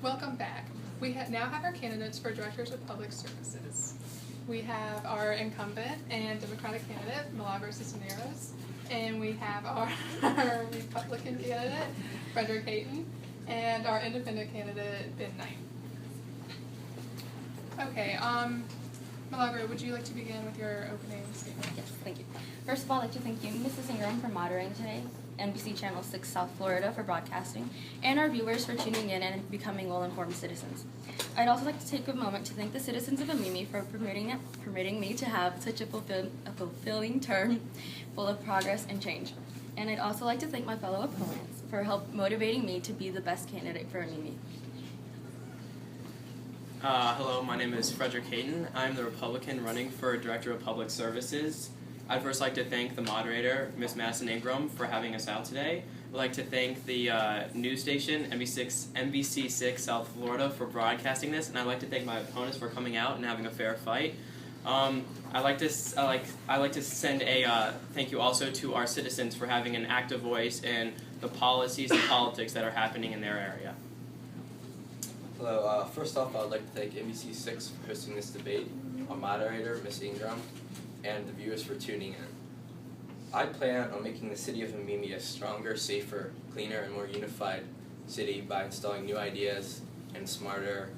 Welcome back. We now have our candidates for Directors of Public Services. We have our incumbent and Democratic candidate, Milagro Cisneros, and we have our Republican candidate, Frederick Hayton, and our independent candidate, Ben Knight. Okay, Milagro, would you like to begin with your opening statement? Yes, thank you. First of all, I'd like to thank you, Mrs. Ingram, for moderating today, NBC Channel 6 South Florida for broadcasting, and our viewers for tuning in and becoming well-informed citizens. I'd also like to take a moment to thank the citizens of Amimi for permitting me to have such a fulfilling term full of progress and change. And I'd also like to thank my fellow opponents for help motivating me to be the best candidate for Amimi. Hello, my name is Frederick Hayton. I'm the Republican running for Director of Public Services. I'd first like to thank the moderator, Ms. Madison Ingram, for having us out today. I'd like to thank the news station, NBC6 South Florida, for broadcasting this, and I'd like to thank my opponents for coming out and having a fair fight. I'd like to send a thank you also to our citizens for having an active voice in the policies and politics that are happening in their area. Hello, first off, I would like to thank NBC6 for hosting this debate, our moderator, Ms. Ingram, and the viewers for tuning in. I plan on making the city of Amimi a stronger, safer, cleaner, and more unified city by installing new ideas and smarter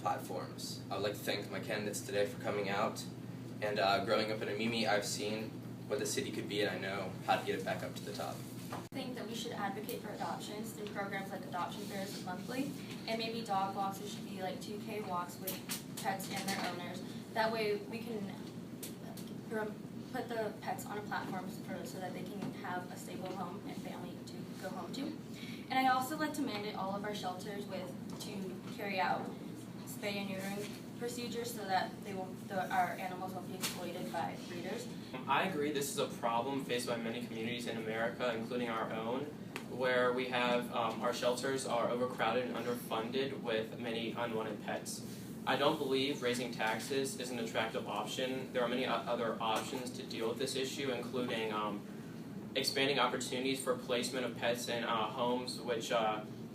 platforms. I would like to thank my candidates today for coming out. And growing up in Amimi, I've seen what the city could be, and I know how to get it back up to the top. I think that we should advocate for adoptions through programs like adoption fairs monthly, and maybe dog walks. It should be like 2K walks with pets and their owners. That way we can put the pets on a platform so that they can have a stable home and family to go home to. And I also like to mandate all of our shelters to carry out spay and neutering procedures so that our animals won't be exploited by breeders. I agree this is a problem faced by many communities in America, including our own, where we have our shelters are overcrowded and underfunded with many unwanted pets. I don't believe raising taxes is an attractive option. There are many other options to deal with this issue, including expanding opportunities for placement of pets in homes, which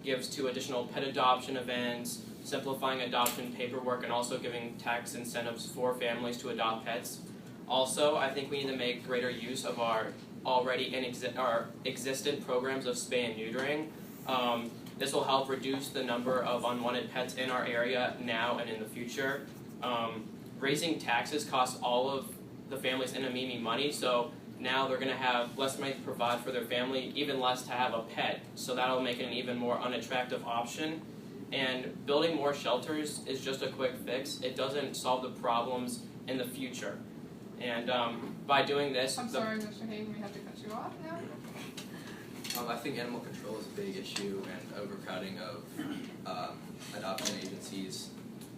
gives to additional pet adoption events, simplifying adoption paperwork, and also giving tax incentives for families to adopt pets. Also, I think we need to make greater use of our existent programs of spay and neutering. This will help reduce the number of unwanted pets in our area now and in the future. Raising taxes costs all of the families in Amimi money, so now they're going to have less money to provide for their family, even less to have a pet. So that'll make it an even more unattractive option. And building more shelters is just a quick fix. It doesn't solve the problems in the future. And by doing this... I'm sorry, Mr. Hayden, we have to cut you off now. I think animal control is a big issue and overcrowding of adoption agencies.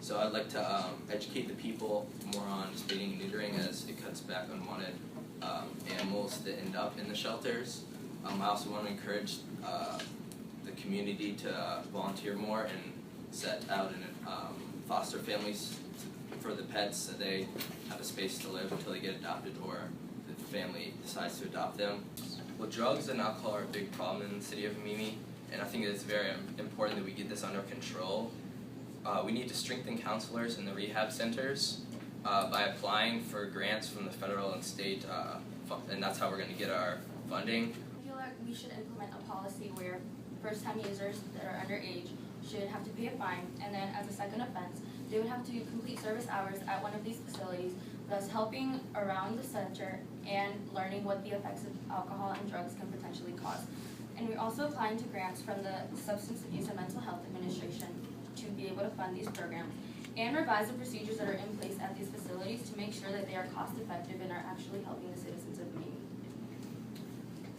So I'd like to educate the people more on spaying and neutering as it cuts back unwanted animals that end up in the shelters. I also want to encourage the community to volunteer more and set out and foster families for the pets so they have a space to live until they get adopted or the family decides to adopt them. Well, drugs and alcohol are a big problem in the city of Amimi, and I think it's very important that we get this under control. We need to strengthen counselors in the rehab centers by applying for grants from the federal and state, and that's how we're going to get our funding. I feel like we should implement a policy where first-time users that are underage should have to pay a fine, and then as a second offense, they would have to complete service hours at one of these facilities, thus helping around the center and learning what the effects of alcohol and drugs can potentially cause. And we're also applying to grants from the Substance Abuse and Mental Health Administration to be able to fund these programs and revise the procedures that are in place at these facilities to make sure that they are cost-effective and are actually helping the citizens of Maine.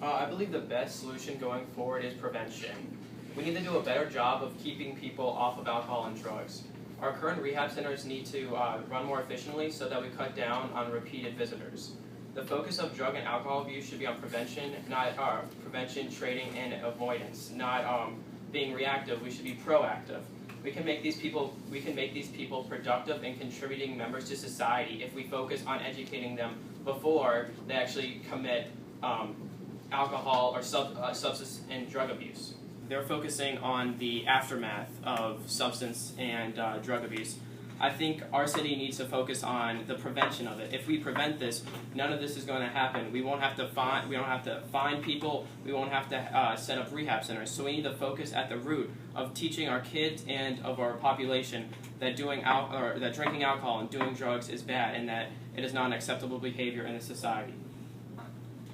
I believe the best solution going forward is prevention. We need to do a better job of keeping people off of alcohol and drugs. Our current rehab centers need to run more efficiently so that we cut down on repeated visitors. The focus of drug and alcohol abuse should be on prevention, not prevention, trading, and avoidance. Not being reactive. We should be proactive. We can make these people productive and contributing members to society if we focus on educating them before they actually commit alcohol or substance and drug abuse. they're focusing on the aftermath of substance and drug abuse. I think our city needs to focus on the prevention of it. If we prevent this, none of this is going to happen. We won't have to find people. We won't have to set up rehab centers. So we need to focus at the root of teaching our kids and of our population that that drinking alcohol and doing drugs is bad, and that it is not an acceptable behavior in a society.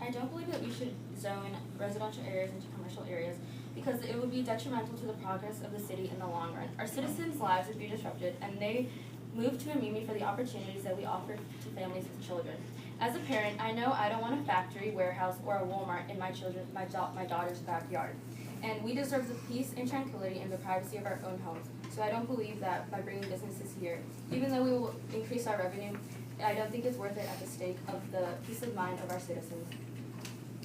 I don't believe that we should zone residential areas into commercial areas because it would be detrimental to the progress of the city in the long run. Our citizens' lives would be disrupted, and they move to Amimi for the opportunities that we offer to families with children. As a parent, I know I don't want a factory, warehouse, or a Walmart in my daughter's backyard. And we deserve the peace and tranquility and the privacy of our own homes. So I don't believe that by bringing businesses here, even though we will increase our revenue, I don't think it's worth it at the stake of the peace of mind of our citizens.